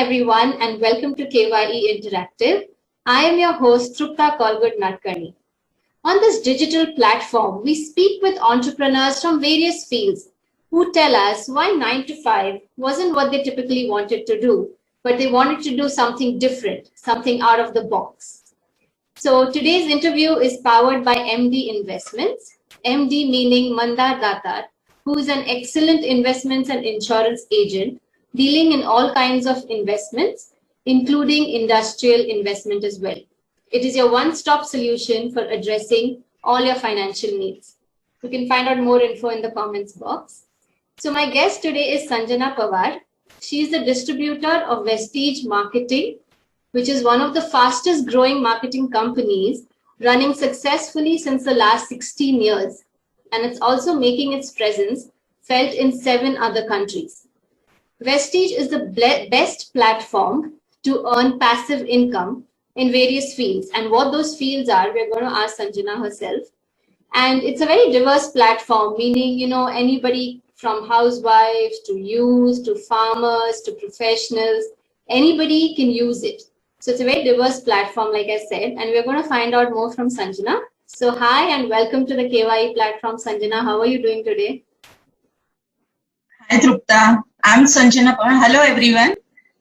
everyone, and welcome to KYE Interactive. I am your host, Trupta Kolgut Nadkarni. On this digital platform, we speak with entrepreneurs from various fields who tell us why 9 to 5 wasn't what they typically wanted to do, but they wanted to do something different, something out of the box. So today's interview is powered by MD Investments, MD meaning Mandar Datar, who is an excellent investments and insurance agent dealing in all kinds of investments, including industrial investment as well. It is your one-stop solution for addressing all your financial needs. You can find out more info in the comments box. So my guest today is Sanjana Pawar. She is the distributor of Vestige Marketing, which is one of the fastest growing marketing companies running successfully since the last 16 years. And it's also making its presence felt in 7 other countries. Vestige is the best platform to earn passive income in various fields. And what those fields are, we're going to ask Sanjana herself. And it's a very diverse platform, meaning, anybody from housewives to youth to farmers to professionals, anybody can use it. So it's a very diverse platform, like I said, and we're going to find out more from Sanjana. So hi and welcome to the KYE platform, Sanjana. How are you doing today? Hi, Trupta. I'm Sanjana Pawar. Hello, everyone.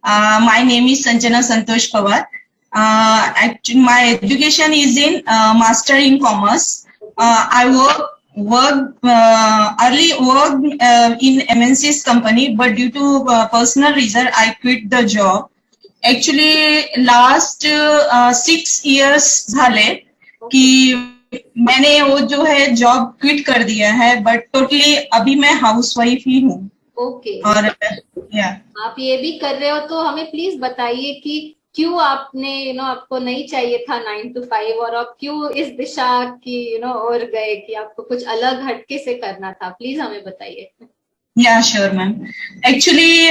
My name is Sanjana Santosh Pawar. Actually, my education is in Master in Commerce. I early worked in MNC's company, but due to personal reason, I quit the job. Actually, last 6 years झाले कि मैंने वो जो है job quit कर दिया है, but totally अभी मैं हाउसवाइफ ही हूँ. ओके. और आप ये भी कर रहे हो तो हमें प्लीज बताइए कि क्यों आपने आपको नहीं चाहिए था 9 to 5 और आप क्यों इस दिशा की और गए कि आपको कुछ अलग हटके से करना था. प्लीज हमें बताइए. या श्योर मैम. एक्चुअली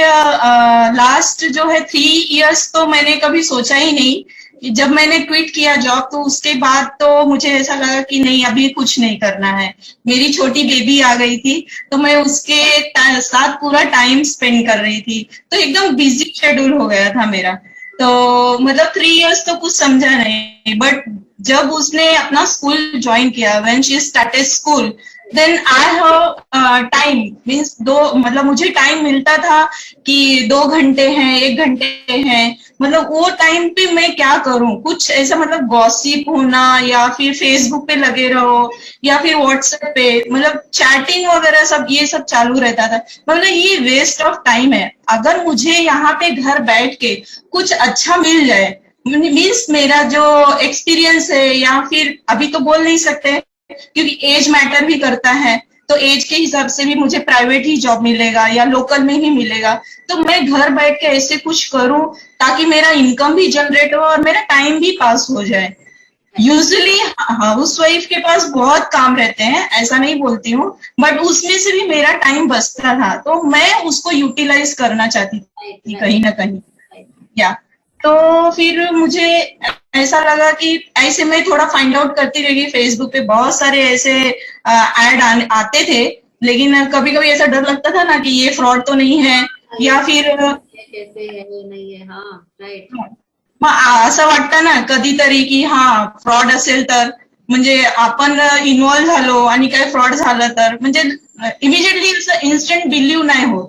लास्ट जो है 3 years तो मैंने कभी सोचा ही नहीं. जब मैंने क्विट किया जॉब तो उसके बाद तो मुझे ऐसा लगा कि नहीं, अभी कुछ नहीं करना है. मेरी छोटी बेबी आ गई थी तो मैं उसके साथ पूरा टाइम स्पेंड कर रही थी, तो एकदम बिजी शेड्यूल हो गया था मेरा. तो मतलब 3 years तो कुछ समझा नहीं, बट जब उसने अपना स्कूल ज्वाइन किया, when she started school, then I have time, means मतलब मुझे टाइम मिलता था कि 2 घंटे हैं, 1 घंटे हैं, मतलब वो टाइम पे मैं क्या करूं, कुछ ऐसा मतलब गॉसिप होना या फिर फेसबुक पे लगे रहो या फिर व्हाट्सएप पे मतलब चैटिंग वगैरह सब ये सब चालू रहता था. मतलब ये वेस्ट ऑफ टाइम है. अगर मुझे यहाँ पे घर बैठ के कुछ अच्छा मिल जाए, मीन्स मेरा जो एक्सपीरियंस है, या फिर अभी तो बोल नहीं सकते क्योंकि एज मैटर भी करता है, तो एज के हिसाब से भी मुझे प्राइवेट ही जॉब मिलेगा या लोकल में ही मिलेगा. तो मैं घर बैठ के ऐसे कुछ करूं ताकि मेरा इनकम भी जनरेट हो और मेरा टाइम भी पास हो जाए. यूजुअली हाउसवाइफ के पास बहुत काम रहते हैं, ऐसा नहीं बोलती हूँ, बट उसमें से भी मेरा टाइम बचता था, तो मैं उसको यूटिलाइज करना चाहती थी कहीं ना कहीं. या तो फिर मुझे ऐसा लगा कि ऐसे मैं थोड़ा फाइंड आउट करती रही. फेसबुक पे बहुत सारे ऐसे ऐड आते थे, लेकिन कभी कभी ऐसा डर लगता था ना कि ये फ्रॉड तो नहीं है, या फिर कैसे है वो नहीं है. हाँ, राईट. असं वाटतं ना कधीतरी की फ्रॉड असेल तर, म्हणजे आपण इन्व्हॉल्व झालो आणि काय फ्रॉड झालं तर म्हणजे इमिजिएटली इन्स्टंट बिलीव नहीं हो.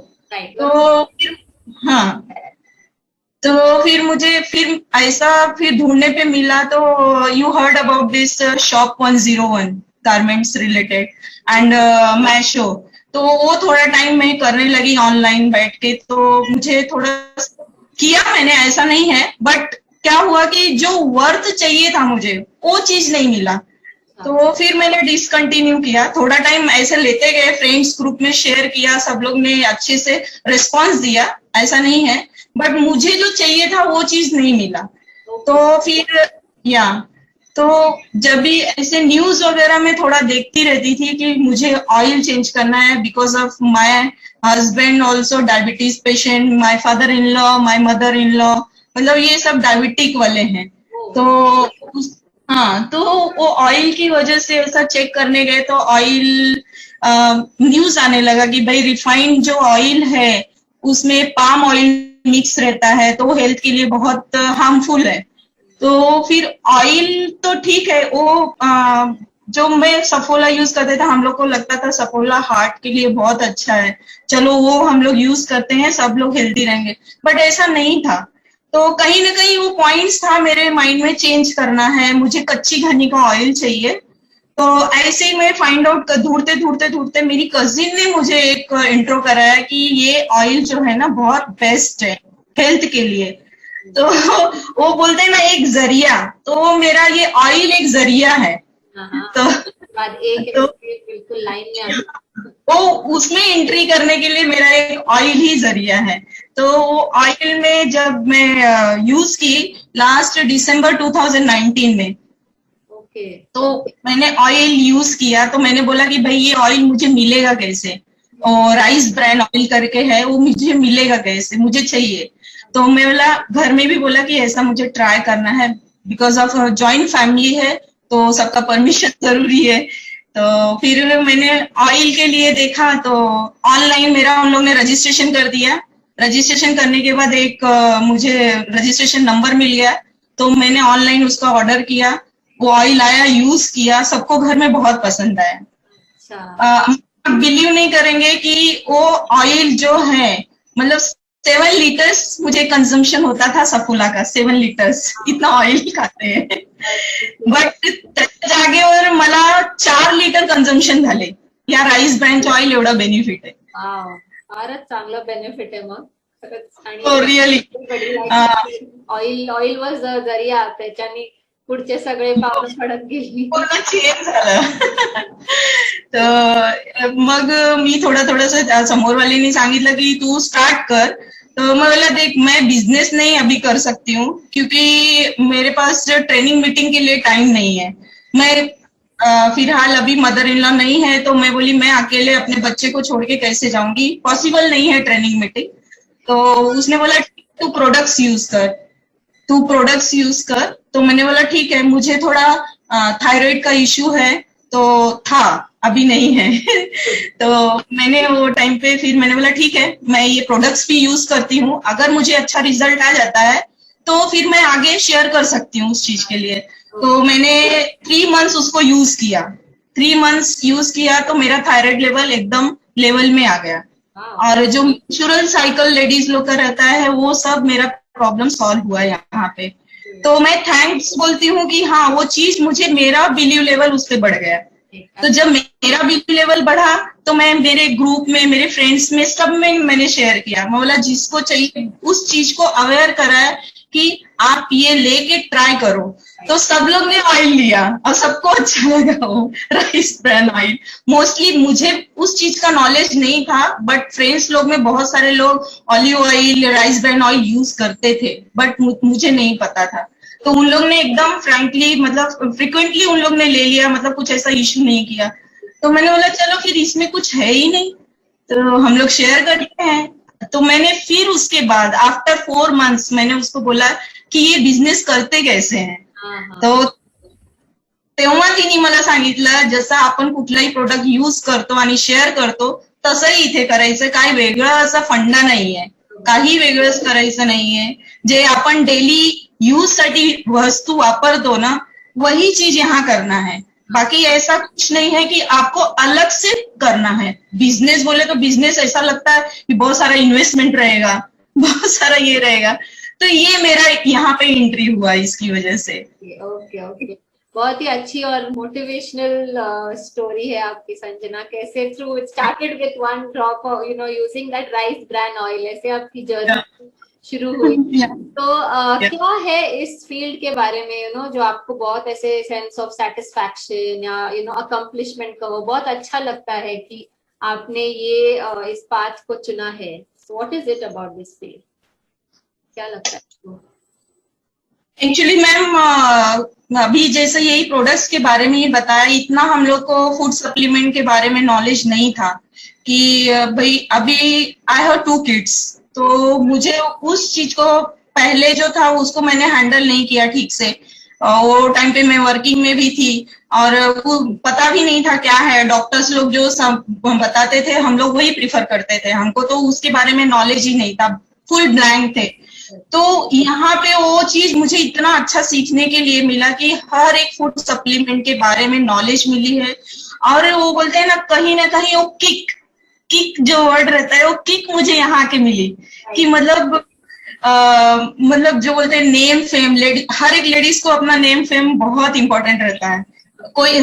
तो फिर मुझे फिर ढूंढने पे मिला. तो you heard about this shop 101 garments related and Meesho. तो वो थोड़ा टाइम मैं करने लगी ऑनलाइन बैठ के. तो मुझे थोड़ा किया मैंने, ऐसा नहीं है, बट क्या हुआ कि जो वर्थ चाहिए था मुझे वो चीज नहीं मिला. तो फिर मैंने डिसकंटिन्यू किया. थोड़ा टाइम ऐसे लेते गए, फ्रेंड्स ग्रुप में शेयर किया, सब लोग ने अच्छे से रिस्पॉन्स दिया, ऐसा नहीं है, बट मुझे जो चाहिए था वो चीज नहीं मिला. तो फिर तो जब भी ऐसे न्यूज वगैरह में थोड़ा देखती रहती थी कि मुझे ऑयल चेंज करना है because of my husband also diabetes patient, my father in law, my mother in law, मतलब ये सब डायबिटिक वाले हैं. तो वो ऑयल की वजह से ऐसा चेक करने गए तो ऑयल न्यूज आने लगा कि भाई रिफाइंड जो ऑयल है उसमें पाम ऑयल मिक्स रहता है तो वो हेल्थ के लिए बहुत हार्मफुल है। तो फिर ऑयल तो ठीक है, वो जो मैं सफोला यूज करते थे, हम लोग को लगता था सफोला हार्ट के लिए बहुत अच्छा है, चलो वो हम लोग यूज करते हैं, सब लोग हेल्दी रहेंगे, बट ऐसा नहीं था। तो कहीं ना कहीं वो पॉइंट्स था मेरे माइंड में, चेंज करना है, मुझे कच्ची घनी का ऑयल चाहिए। तो ऐसे ही मैं फाइंड आउट ढूंढते ढूंढते ढूंढते मेरी कजिन ने मुझे एक इंट्रो कराया कि ये ऑयल जो है ना बहुत बेस्ट है हेल्थ के लिए। तो वो बोलते हैं ना एक जरिया, तो मेरा ये ऑयल एक जरिया है। तो बाद एक बिल्कुल लाइन में वो उसमें एंट्री करने के लिए मेरा एक ऑयल ही जरिया है। तो ऑयल में जब मैं यूज की लास्ट दिसंबर 2019 में, तो मैंने ऑयल यूज किया, तो मैंने बोला कि भाई ये ऑयल मुझे मिलेगा कैसे, और राइस ब्रांड ऑयल करके है, वो मुझे मिलेगा कैसे, मुझे चाहिए। तो मैं बोला, घर में भी बोला कि ऐसा मुझे ट्राई करना है, बिकॉज ऑफ जॉइंट फैमिली है तो सबका परमिशन जरूरी है। तो फिर मैंने ऑयल के लिए देखा, तो ऑनलाइन मेरा उन लोग ने रजिस्ट्रेशन कर दिया। रजिस्ट्रेशन करने के बाद एक मुझे रजिस्ट्रेशन नंबर मिल गया, तो मैंने ऑनलाइन उसका ऑर्डर किया, वो ऑयल आया, यूज किया, सबको घर में बहुत पसंद आया। बिलीव नहीं करेंगे कि वो ऑयल जो है, मतलब 7 लीटर्स मुझे कंजम्पशन होता था सफोला का, 7 लीटर्स, इतना ऑयल खाते हैं। बट जागेवर मला 4 लिटर कंजम्पशन झाले या राईस ब्रँडच्या ऑइल एवढा बेनिफिट आहे। फारच चांगलं बेनिफिट आहे मग खरंच। हो रिअली ऑइल वॉज जरिया, त्याच्याने पुढचे सगळे पावलं पडत गेली, पूर्ण चेंज झालं। तर मग मी थोडंसं समोरवाल्यांनी सांगितलं की तू स्टार्ट कर। तो मैं बोला देख, मैं बिजनेस नहीं अभी कर सकती हूँ क्योंकि मेरे पास ट्रेनिंग मीटिंग के लिए टाइम नहीं है। मैं फिलहाल अभी मदर इन लॉ नहीं है, तो मैं बोली मैं अकेले अपने बच्चे को छोड़ के कैसे जाऊंगी, पॉसिबल नहीं है ट्रेनिंग मीटिंग। तो उसने बोला तू प्रोडक्ट्स यूज कर, तू प्रोडक्ट्स यूज कर। तो मैंने बोला ठीक है, मुझे थोड़ा थायराइड का इश्यू है, तो था, अभी नहीं है। तो मैंने वो टाइम पे फिर मैंने बोला ठीक है, मैं ये प्रोडक्ट्स भी यूज करती हूँ, अगर मुझे अच्छा रिजल्ट आ जाता है तो फिर मैं आगे शेयर कर सकती हूँ उस चीज के लिए। तो मैंने 3 मंथ्स उसको यूज किया, 3 मंथ्स यूज किया, तो मेरा थायराइड लेवल एकदम लेवल में आ गया। और जो नेचुरल साइकिल लेडीज लोग का रहता है, वो सब मेरा प्रॉब्लम सॉल्व हुआ यहाँ पे। तो मैं थैंक्स बोलती हूँ कि हाँ, वो चीज मुझे, मेरा बिलीव लेवल उस पर बढ़ गया। तो जब मेरा बिलीव लेवल बढ़ा तो मैं मेरे ग्रुप में, मेरे फ्रेंड्स में, सब में मैंने शेयर किया। मैं बोला जिसको चाहिए उस चीज को अवेयर कराया कि आप ये लेके ट्राई करो। तो सब लोग ने ऑयल लिया और सबको अच्छा लगा वो राइस ब्रांड ऑयल। मोस्टली मुझे उस चीज का नॉलेज नहीं था, बट फ्रेंड्स लोग में बहुत सारे लोग olive oil, rice brand oil use करते थे, बट मुझे नहीं पता था। तो उन लोग ने एकदम फ्रैंकली, मतलब फ्रिक्वेंटली उन लोग ने ले लिया, मतलब कुछ ऐसा इश्यू नहीं किया। तो मैंने बोला चलो फिर इसमें कुछ है ही नहीं, तो हम लोग शेयर करते हैं। तो मैंने फिर उसके बाद आफ्टर 4 मंथ्स मैंने उसको बोला की ये बिझनेस करते कैसे हैं। तो तेव्हा तिने मला सांगितलं जसं आपण कुठलाही प्रोडक्ट यूज करतो आणि शेअर करतो तसंही इथे करायचं, काही वेगळं असा फंडा नाहीये, काही वेगळंच करायचं नाहीये। जे आपण डेली यूज साठी वस्तु वापरतो ना, वही चीज यहाँ करना है। बाकी ऐसा कुछ नहीं है कि आपको अलग से करना है। बिजनेस बोले तो बिजनेस ऐसा लगता है कि बहुत सारा इन्वेस्टमेंट रहेगा, बहुत सारा ये रहेगा। तो ये मेरा यहाँ पे एंट्री हुआ इसकी वजह से। ओके, बहुत ही अच्छी और मोटिवेशनल स्टोरी है आपकी संजना। कैसे through it started with 1 drop using that rice brand oil, ऐसे आपकी जर्नी शुरू हुई। तो क्या है इस फील्ड के बारे में जो आपको बहुत ऐसे सेंस ऑफ सेटिस्फैक्शन या अकम्प्लिशमेंट का वो बहुत अच्छा लगता है कि आपने ये इस पाथ को चुना है? So what is it about this field, क्या लगता है आपको? एक्चुअली मैम अभी जैसे यही प्रोडक्ट्स के बारे में ही बताया, इतना हम लोग को फूड सप्लीमेंट के बारे में नॉलेज नहीं था कि भाई अभी आई हैव 2 किड्स, तो मुझे उस चीज को पहले जो था उसको मैंने हैंडल नहीं किया ठीक से। वो टाइम पे मैं वर्किंग में भी थी और पता भी नहीं था क्या है। डॉक्टर्स लोग जो सब बताते थे हम लोग वही प्रिफर करते थे, हमको तो उसके बारे में नॉलेज ही नहीं था। फुल ब्लैंक थे। तो यहाँ पे वो चीज मुझे इतना अच्छा सीखने के लिए मिला कि हर एक फूड सप्लीमेंट के बारे में नॉलेज मिली है। और वो बोलते हैं ना कहीं वो किक जो वर्ड रहता है, वो किक मुझे यहाँ के मिली कि मतलब जो बोलते हैं नेम फेम, हर एक लेडीज को अपना नेम फेम बहुत इंपॉर्टेंट रहता है। कोई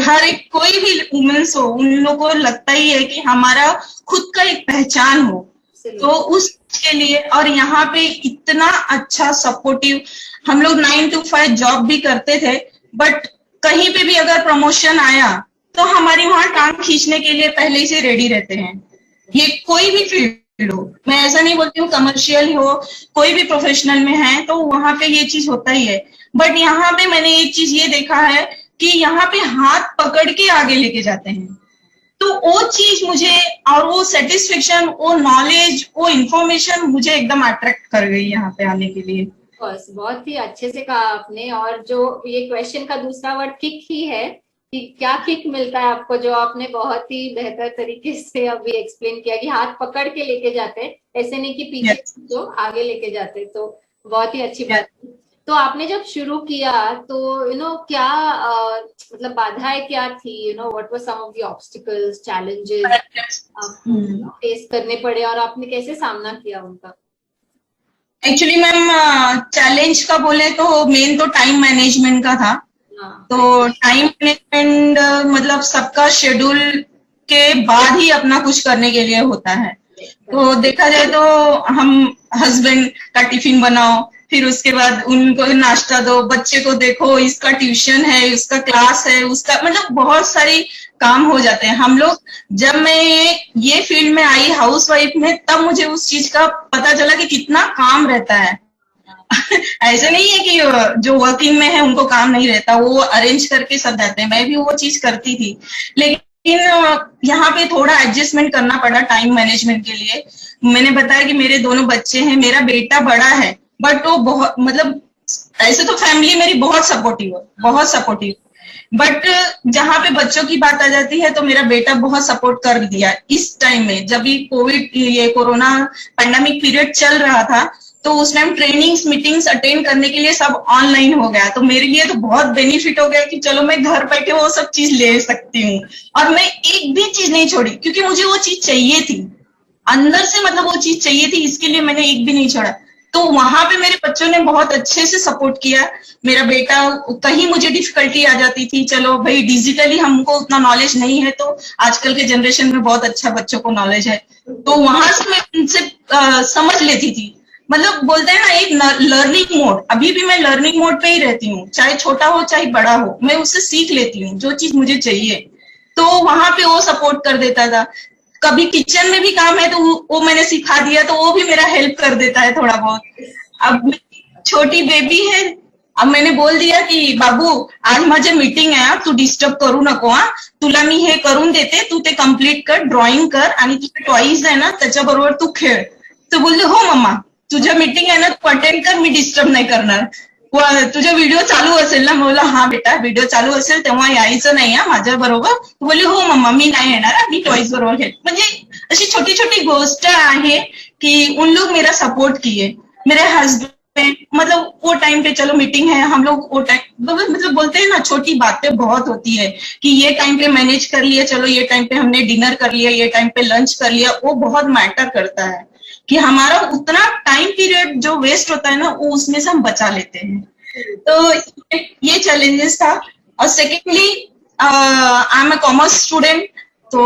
भी वुमेन्स हो, उन लोगों को लगता ही है कि हमारा खुद का एक पहचान हो, तो उसके लिए। और यहाँ पे इतना अच्छा सपोर्टिव, हम लोग 9 to 5 जॉब भी करते थे, बट कहीं पे भी अगर प्रमोशन आया तो हमारी वहां टांग खींचने के लिए पहले ही से रेडी रहते हैं। ये कोई भी फील्ड हो, मैं ऐसा नहीं बोलती हूँ कमर्शियल हो, कोई भी प्रोफेशनल में है तो वहां पे ये चीज होता ही है। बट यहाँ पे मैंने एक चीज ये देखा है कि यहाँ पे हाथ पकड़ के आगे लेके जाते हैं, तो वो चीज मुझे, और वो सेटिस्फेक्शन, वो नॉलेज, वो इंफॉर्मेशन मुझे एकदम अट्रैक्ट कर गई यहाँ पे आने के लिए। बस बहुत ही अच्छे से कहा आपने। और जो ये क्वेश्चन का दूसरा वर्ड किक ही है कि क्या किक मिलता है आपको, जो आपने बहुत ही बेहतर तरीके से अभी एक्सप्लेन किया कि हाथ पकड़ के लेके जाते हैं, ऐसे नहीं कि पीछे जो आगे लेके जाते। तो बहुत ही अच्छी बात है। तो आपने जब शुरू किया तो क्या मतलब बाधाएं क्या थी, what were some of the obstacles, challenges face करने पड़े और आपने कैसे सामना किया उनका? एक्चुअली मैम चैलेंज का बोले तो मेन तो टाइम मैनेजमेंट का था। तो टाइम मैनेजमेंट मतलब सबका शेड्यूल के बाद ही अपना कुछ करने के लिए होता है। तो देखा जाए तो हम हस्बैंड का टिफिन बनाओ, फिर उसके बाद उनको नाश्ता दो, बच्चे को देखो, इसका ट्यूशन है, इसका क्लास है, उसका मतलब बहुत सारी काम हो जाते हैं हम लोग। जब मैं ये फील्ड में आई हाउस वाइफ में, तब मुझे उस चीज का पता चला कि कितना काम रहता है। ऐसे नहीं है कि जो वर्किंग में है उनको काम नहीं रहता, वो अरेंज करके सब जाते हैं, मैं भी वो चीज करती थी। लेकिन यहाँ पे थोड़ा एडजस्टमेंट करना पड़ा टाइम मैनेजमेंट के लिए। मैंने बताया कि मेरे दोनों बच्चे हैं, मेरा बेटा बड़ा है, बट वो बहुत मतलब ऐसे तो फैमिली मेरी बहुत सपोर्टिव, बट जहाँ पे बच्चों की बात आ जाती है तो मेरा बेटा बहुत सपोर्ट कर दिया। इस टाइम में जब भी कोरोना पैंडेमिक पीरियड चल रहा था, तो उस टाइम ट्रेनिंग्स मीटिंग्स अटेंड करने के लिए सब ऑनलाइन हो गया, तो मेरे लिए तो बहुत बेनिफिट हो गया कि चलो मैं घर बैठे वो सब चीज ले सकती हूँ। और मैं एक भी चीज नहीं छोड़ी, क्योंकि मुझे वो चीज चाहिए थी अंदर से, मतलब वो चीज चाहिए थी, इसके लिए मैंने एक भी नहीं छोड़ा। तो वहां पे मेरे बच्चों ने बहुत अच्छे से सपोर्ट किया। मेरा बेटा, कहीं मुझे डिफिकल्टी आ जाती थी, चलो भाई डिजिटली हमको उतना नॉलेज नहीं है, तो आजकल के जनरेशन में बहुत अच्छा बच्चों को नॉलेज है, तो वहां से मैं उनसे समझ लेती थी। मतलब बोलते हैं ना एक लर्निंग मोड, अभी भी मैं लर्निंग मोड पे ही रहती हूँ, चाहे छोटा हो चाहे बड़ा हो, मैं उससे सीख लेती हूँ जो चीज मुझे चाहिए। तो वहां पे वो सपोर्ट कर देता था। कभी किचन में भी काम है तो वो मैंने सिखा दिया, तो वो भी मेरा हेल्प कर देता है थोड़ा बहुत। अब छोटी बेबी है, अब मैंने बोल दिया की बाबू आज माझे मीटिंग आहे, तू डिस्टर्ब करू नको, तुला मी हे करून देते, तू ते कम्प्लीट कर, ड्रॉइंग कर आणि तुझे टॉईज आहे ना त्याच्याबरोबर तू खेळ। तो बोलले हो मम्मा, तुझ्या मीटिंग आहे ना तू अटेंड कर, मी डिस्टर्ब नाही करणार। तुझा व्हिडिओ चालू असेल ना? बोला हा बेटा व्हिडिओ चालू असेल तेव्हा यायचं नाही माझ्या बरोबर। बोलले हो मम्मा मी नाही येणार, मी टॉईज बरोबर खेळ। म्हणजे अशी छोटी छोटी गोष्ट आहे कि उन लोग मेरा सपोर्ट किए। मेरे हस्बैंड मतलब वो टाइम पे चलो मीटिंग है, हम लोग वो टाइम मतलब बोलते हैं ना छोटी बातें बहुत होती है कि ये टाइम पे मैनेज कर लिया, चलो ये टाइम पे हमने डिनर कर लिया, ये टाइम पे लंच कर लिया, वो बहुत मैटर करता है कि हमारा उतना टाइम पीरियड जो वेस्ट होता है ना, वो उसमें से हम बचा लेते हैं। तो ये चैलेंजेस था। और secondly I am a commerce student, तो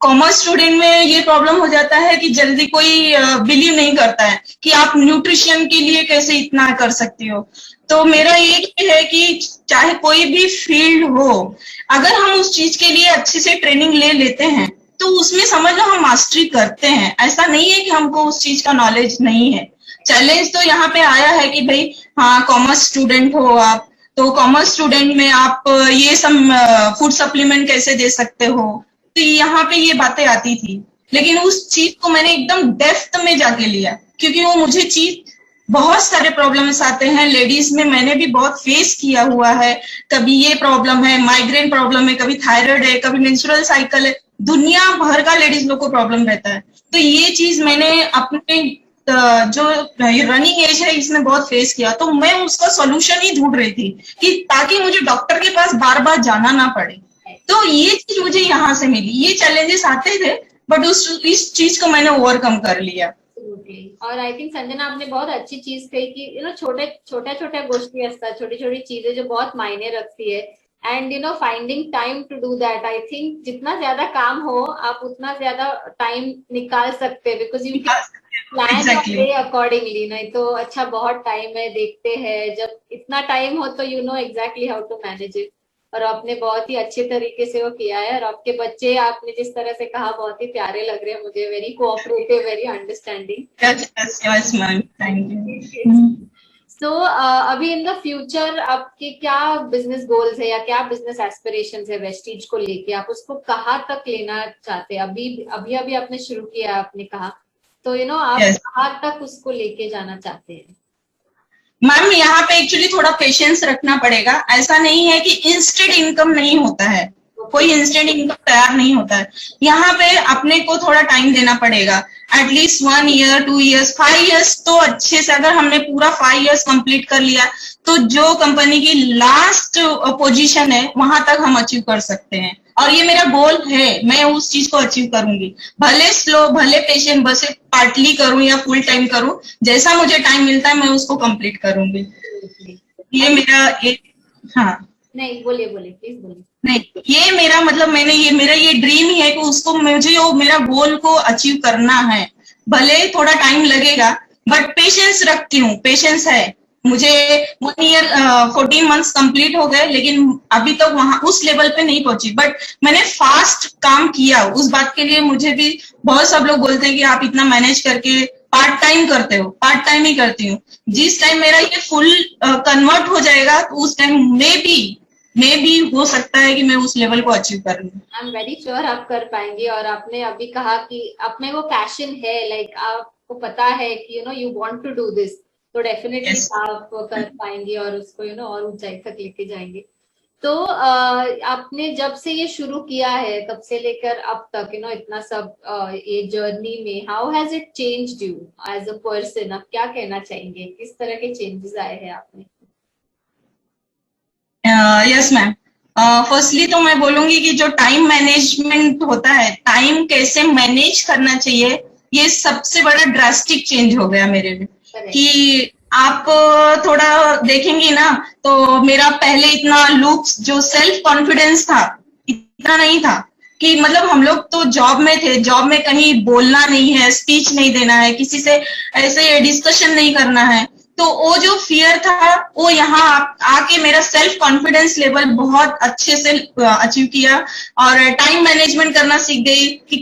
कॉमर्स स्टूडेंट में ये प्रॉब्लम हो जाता है कि जल्दी कोई बिलीव नहीं करता है कि आप न्यूट्रिशन के लिए कैसे इतना कर सकती हो। तो मेरा ये है कि चाहे कोई भी फील्ड हो, अगर हम उस चीज के लिए अच्छे से ट्रेनिंग ले लेते हैं तो उसमें समझ लो हम मास्टरी करते हैं। ऐसा नहीं है कि हमको उस चीज का नॉलेज नहीं है। चैलेंज तो यहाँ पे आया है कि भाई हाँ कॉमर्स स्टूडेंट हो आप, तो कॉमर्स स्टूडेंट में आप ये सब फूड सप्लीमेंट कैसे दे सकते हो, तो यहाँ पे ये बातें आती थी। लेकिन उस चीज को मैंने एकदम डेप्थ में जाके लिया, क्योंकि वो मुझे चीज, बहुत सारे प्रॉब्लम्स आते हैं लेडीज में, मैंने भी बहुत फेस किया हुआ है। कभी ये प्रॉब्लम है, माइग्रेन प्रॉब्लम है, कभी थायराइड है, कभी मेंस्ट्रुअल साइकिल है, दुनिया भर का लेडीज लोग को प्रॉब्लम रहता है। तो ये चीज मैंने अपने जो रनिंग एज है इसमें बहुत फेस किया, तो मैं उसका सॉल्यूशन ही ढूंढ रही थी कि ताकि मुझे डॉक्टर के पास बार बार जाना ना पड़े। तो ये चीज मुझे यहाँ से मिली। ये चैलेंजेस आते थे बट इस चीज को मैंने ओवरकम कर लिया। और आई थिंक संजना आपने बहुत अच्छी चीज कही कि छोट्या गोष्टी असतात, छोटी छोटी चीजें जो बहुत मायने रखती है, and finding time to do that. I think जितना ज्यादा काम हो आप उतना ज्यादा टाइम निकाल सकते हैं, बिकॉज यू प्लान अकॉर्डिंगली। नहीं तो अच्छा बहुत टाइम है, देखते हैं, जब इतना टाइम हो तो you know exactly how to manage it. और आपने बहुत ही अच्छे तरीके से वो किया है। और आपके बच्चे, आपने जिस तरह से कहा, बहुत ही प्यारे लग रहे हैं मुझे, वेरी कोऑपरेटिव, वेरी अंडरस्टैंडिंग। सो अभी इन द फ्यूचर आपके क्या बिजनेस गोल्स है या क्या बिजनेस एस्पिरेशंस है वेस्टीज को लेके? आप उसको कहाँ तक लेना चाहते हैं? अभी आपने शुरू किया, आपने कहा, तो आप कहाँ तक उसको लेके जाना चाहते हैं? मैम यहाँ पे एक्चुअली थोड़ा पेशेंस रखना पड़ेगा। ऐसा नहीं है कि इंस्टेंट इनकम नहीं होता है, कोई इंस्टेंट इनकम तैयार नहीं होता है। यहाँ पे अपने को थोड़ा टाइम देना पड़ेगा, एटलीस्ट 1 ईयर 2 ईयर्स 5 ईयर्स। तो अच्छे से अगर हमने पूरा 5 ईयर्स कंप्लीट कर लिया तो जो कंपनी की लास्ट पोजीशन है वहां तक हम अचीव कर सकते हैं। और ये मेरा गोल है, मैं उस चीज को अचीव करूंगी, भले स्लो, भले पेशेंट, बस पार्टली करूं या फुल टाइम करूं, जैसा मुझे टाइम मिलता है मैं उसको कंप्लीट करूंगी। ये मेरा एक, हाँ नहीं बोलिए प्लीज बोलिए। नहीं, ये मेरा मतलब मेरा ये ड्रीम ही है कि उसको मुझे वो मेरा गोल को अचीव करना है। भले थोड़ा टाइम लगेगा बट पेशेंस रखती हूँ, पेशेंस है मुझे। 1 ईयर 14 मंथ्स कंप्लीट हो गए लेकिन अभी तक वहां उस लेवल पे नहीं पहुंची, बट मैंने फास्ट काम किया। उस बात के लिए मुझे भी बहुत सब लोग बोलते हैं कि आप इतना मैनेज करके पार्ट टाइम करते हो। पार्ट टाइम ही करती हूँ। जिस टाइम मेरा ये फुल कन्वर्ट हो जाएगा तो उस टाइम मे भी हो सकता है कि मैं उस लेवल को अचीव कर लूँ। आई एम वेरी श्योर आप कर पाएंगे। और आपने अभी कहा कि आप में वो पैशन है, लाइक आपको पता है कि you want to do this, तो डेफिनेटली आप कर पाएंगे और उसको और ऊंचाई तक लेके जाएंगे। तो आपने जब से ये शुरू किया है तब से लेकर अब तक इतना सब ये जर्नी में, how has it changed you as a person? आप क्या कहना चाहेंगे, किस तरह के चेंजेस आए हैं आप में? यस मैम, फर्स्टली तो मैं बोलूंगी कि जो टाइम मैनेजमेंट होता है, टाइम कैसे मैनेज करना चाहिए, ये सबसे बड़ा ड्रास्टिक चेंज हो गया मेरे में। कि आप थोड़ा देखेंगी ना तो मेरा पहले इतना लुक्स, जो सेल्फ कॉन्फिडेंस था, इतना नहीं था। कि मतलब हम लोग तो जॉब में थे, जॉब में कहीं बोलना नहीं है, स्पीच नहीं देना है, किसी से ऐसे डिस्कशन नहीं करना है, तो वो जो फियर था वो यहाँ आके मेरा सेल्फ कॉन्फिडेंस लेवल बहुत अच्छे से अचीव किया। और टाइम मैनेजमेंट करना सीख गई कि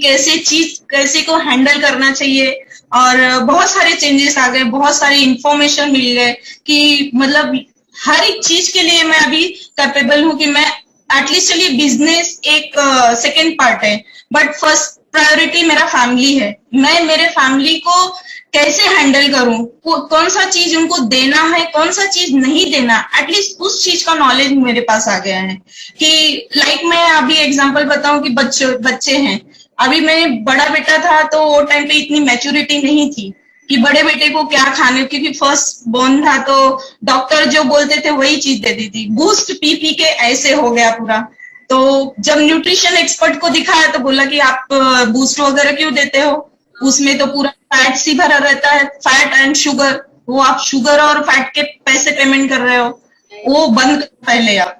कैसे को हैंडल करना चाहिए। और बहुत सारे चेंजेस आ गए, बहुत सारे इंफॉर्मेशन मिल गए कि मतलब हर एक चीज के लिए मैं अभी कैपेबल हूँ कि मैं एटलीस्ट, चलिए बिजनेस एक सेकेंड पार्ट है बट फर्स्ट प्रायोरिटी मेरा फैमिली है। मैं मेरे फैमिली को कैसे हैंडल करूं, कौन सा चीज उनको देना है, कौन सा चीज नहीं देना, एटलीस्ट उस चीज का नॉलेज मेरे पास आ गया है। कि लाइक मैं अभी एग्जांपल बताऊं कि बच्चे हैं, अभी मैं बड़ा बेटा था तो वो टाइम पे इतनी मैच्योरिटी नहीं थी कि बड़े बेटे को क्या खाने, क्योंकि फर्स्ट बोर्न था तो डॉक्टर जो बोलते थे वही चीज देती थी। बूस्ट पी के ऐसे हो गया पूरा। तो जब न्यूट्रिशन एक्सपर्ट को दिखाया तो बोला कि आप बूस्ट वगैरह क्यों देते हो, उसमें तो पूरा फैट सी भरा रहता है, फैट एंड शुगर, वो आप शुगर और फैट के पैसे पेमेंट कर रहे हो, वो बंद पहले आप।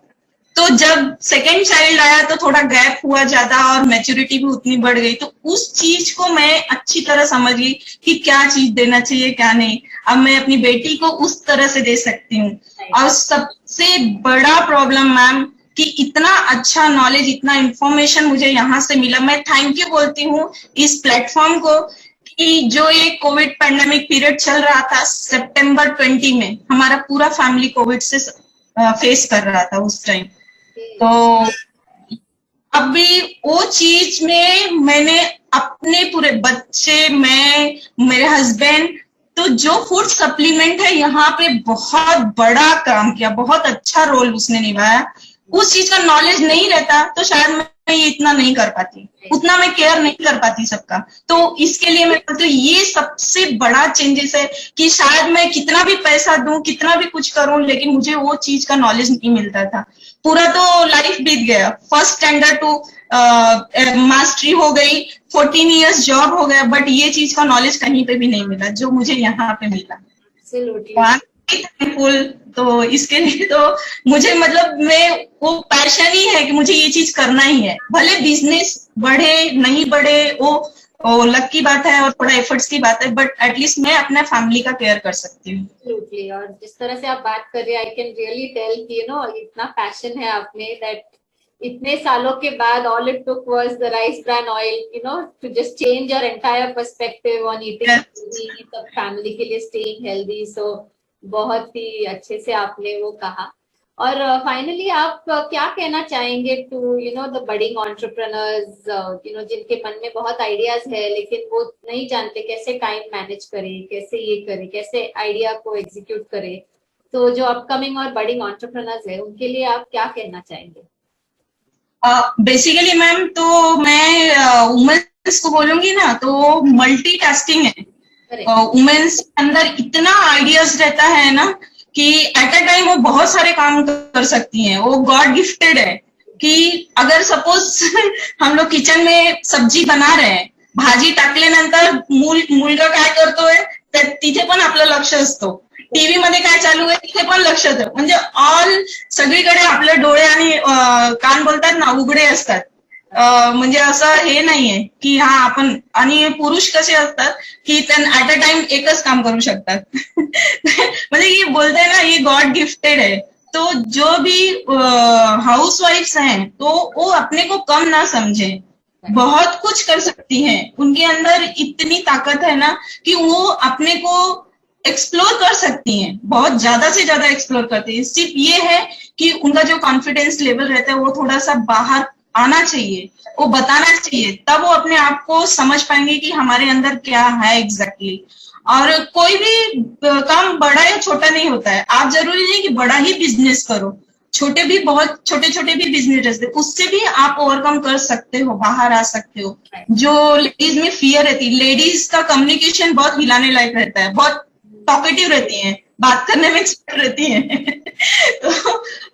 तो जब सेकेंड चाइल्ड आया तो थोड़ा गैप हुआ ज्यादा और मैच्योरिटी भी उतनी बढ़ गई, तो उस चीज को मैं अच्छी तरह समझ गई कि क्या चीज देना चाहिए क्या नहीं। अब मैं अपनी बेटी को उस तरह से दे सकती हूँ। और सबसे बड़ा प्रॉब्लम मैम कि इतना अच्छा नॉलेज, इतना इंफॉर्मेशन मुझे यहाँ से मिला। मैं थैंक यू बोलती हूँ इस प्लेटफॉर्म को कि जो ये कोविड पैंडेमिक पीरियड चल रहा था सितंबर 20 में, हमारा पूरा फैमिली कोविड से फेस कर रहा था उस टाइम। तो अभी वो चीज में मैंने अपने पूरे बच्चे, मैं, मेरे हस्बैंड, तो जो फूड सप्लीमेंट है यहाँ पे बहुत बड़ा काम किया, बहुत अच्छा रोल उसने निभाया। उस चीज का नॉलेज नहीं रहता तो शायद मैं मैं ये इतना नहीं कर पाती, उतना मैं केयर नहीं कर पाती सबका। तो इसके लिए मैं बोलती हूँ ये सबसे बड़ा चेंजेस है कि शायद मैं कितना भी पैसा दूं, कितना भी कुछ करूं, लेकिन मुझे वो चीज का नॉलेज नहीं मिलता था। पूरा तो लाइफ बीत गया, फर्स्ट स्टैंडर्ड टू मास्टरी हो गई, 14 इयर्स जॉब हो गया, बट ये चीज का नॉलेज कहीं पे भी नहीं मिला जो मुझे यहाँ पे मिला। थैंकफुल। तो इसके लिए तो मुझे मतलब मैं वो पैशन ही है कि मुझे ये चीज करना ही है, भले बिजनेस बढ़े नहीं बढ़े वो लक की बात है और थोड़ा एफर्ट्स की बात है, बट एटलीस्ट मैं अपना फैमिली का केयर कर सकती हूँ। एब्सोल्युटली। और जिस तरह से आप बात कर रहे हैं, आई कैन रियली टेल कि इतना पैशन है आप में, दैट इतने सालों के बाद all it took was the rice bran oil, to just change your entire perspective on eating healthy, सब फैमिली के लिए staying healthy. So बहुत ही अच्छे से आपने वो कहा। और फाइनली आप क्या कहना चाहेंगे टू द बडिंग एंटरप्रेन्योर्स, जिनके मन में बहुत आइडियाज है लेकिन वो नहीं जानते कैसे टाइम मैनेज करें, कैसे ये करें, कैसे आइडिया को एग्जीक्यूट करें। तो जो अपकमिंग और बडिंग एंटरप्रेन्योर्स है उनके लिए आप क्या कहना चाहेंगे? बेसिकली मैम तो मैं वुमेन्स को बोलूंगी ना, तो मल्टीटास्किंग है। वुमेन्स के अंदर इतना आइडियाज रहता है ना कि एट अ टाइम वो बहुत सारे काम कर सकती हैं, वो गॉड गिफ्टेड है। कि अगर सपोज हम लोग किचन में सब्जी बना रहे हैं, भाजी टाकल्यानंतर मुलगा काय करतोय तिथे पण आपलं लक्ष असतो, टीव्ही मध्ये काय चालू आहे तिथे पण लक्ष असतं, म्हणजे ऑल सगळीकडे आपले डोळे आणि कान बोलतात ना उघडे असतात। म्हणजे असं हे नाहीये की हा आपण, आणि पुरुष कसे असतात की ऍट अ टाइम एकच काम करू शकतात। म्हणजे ये बोलते हैं ना ये गॉड गिफ्टेड है। तो जो भी हाउस वाइफ्स हैं तो वो अपने को कम ना समझे, बहुत कुछ कर सकती हैं, उनके अंदर इतनी ताकत है ना कि वो अपने को एक्सप्लोर कर सकती हैं, बहुत ज्यादा से ज्यादा एक्सप्लोर करती है। सिर्फ ये है कि उनका जो कॉन्फिडेंस लेवल रहता है वो थोड़ा सा बाहर आना चाहिए, वो बताना चाहिए, तब वो अपने आप को समझ पाएंगे कि हमारे अंदर क्या है एग्जैक्टली। और कोई भी काम बड़ा या छोटा नहीं होता है, आप जरूरी नहीं कि बड़ा ही बिजनेस करो, छोटे भी बहुत छोटे छोटे भी बिजनेस रहते हैं, उससे भी आप ओवरकम कर सकते हो, बाहर आ सकते हो। जो लेडीज में फियर रहती है, लेडीज का कम्युनिकेशन बहुत हिलाने लायक रहता है, बहुत टॉकेटिव रहती हैं, बात करने में एक्सपर्ट रहती हैं। तो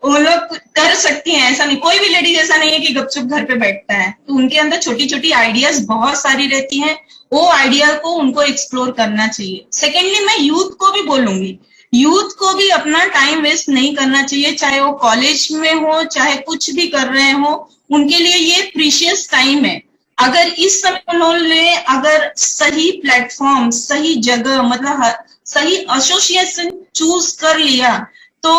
वो लोग कर सकती हैं, ऐसा नहीं, कोई भी लेडीज ऐसा नहीं है कि गपचुप घर पे बैठता है। तो उनके अंदर छोटी छोटी आइडियाज बहुत सारी रहती हैं, वो आइडिया को उनको एक्सप्लोर करना चाहिए। सेकेंडली मैं यूथ को भी बोलूंगी, यूथ को भी अपना टाइम वेस्ट नहीं करना चाहिए, चाहे वो कॉलेज में हो चाहे कुछ भी कर रहे हो, उनके लिए ये प्रीशियस टाइम है। अगर इस समय उन्होंने अगर सही प्लेटफॉर्म, सही जगह, मतलब सही एसोसिएशन चूज कर लिया तो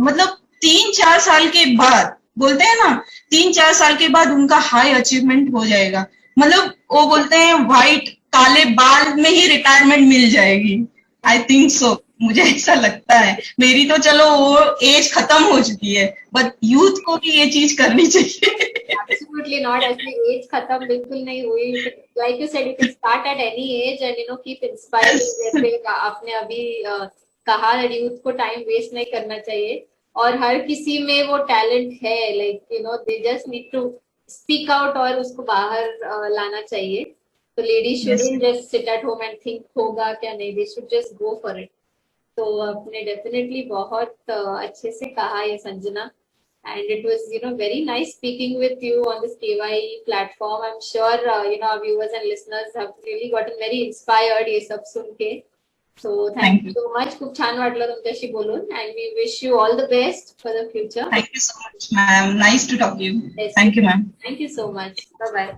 मतलब 3-4 साल के बाद, बोलते हैं ना 3-4 साल के बाद उनका हाई अचीवमेंट हो जाएगा। मतलब वो बोलते हैं व्हाइट काले बाल में ही रिटायरमेंट मिल जाएगी। आई थिंक सो, मुझे ऐसा लगता है। मेरी तो चलो वो एज खत्म हो चुकी है, बट यूथ को भी ये चीज करनी चाहिए। Absolutely not. ऐसे एज खत्म बिल्कुल नहीं हुई। Like you said, you can start at any age and keep inspiring. जैसे आपने अभी कहा, यूथ को टाइम वेस्ट नहीं करना चाहिए और हर किसी में वो टैलेंट है, like they just need to speak out और उसको बाहर लाना चाहिए। तो ladies shouldn't just sit at home and think होगा क्या नहीं, they should just go for it। तो आपने डेफिनेटली बहुत अच्छे से कहा ये Sanjana, and it was very nice speaking with you on this KYE platform. I'm sure our viewers and listeners have really gotten very inspired ये सब सुन के। So thank you so much. खूप छान वाटलं तुमच्याशी बोलून, and we wish you all the best for the future. Thank you so much, ma'am. Nice to talk to you. Yes. Thank you, ma'am. Thank you so much. Bye bye.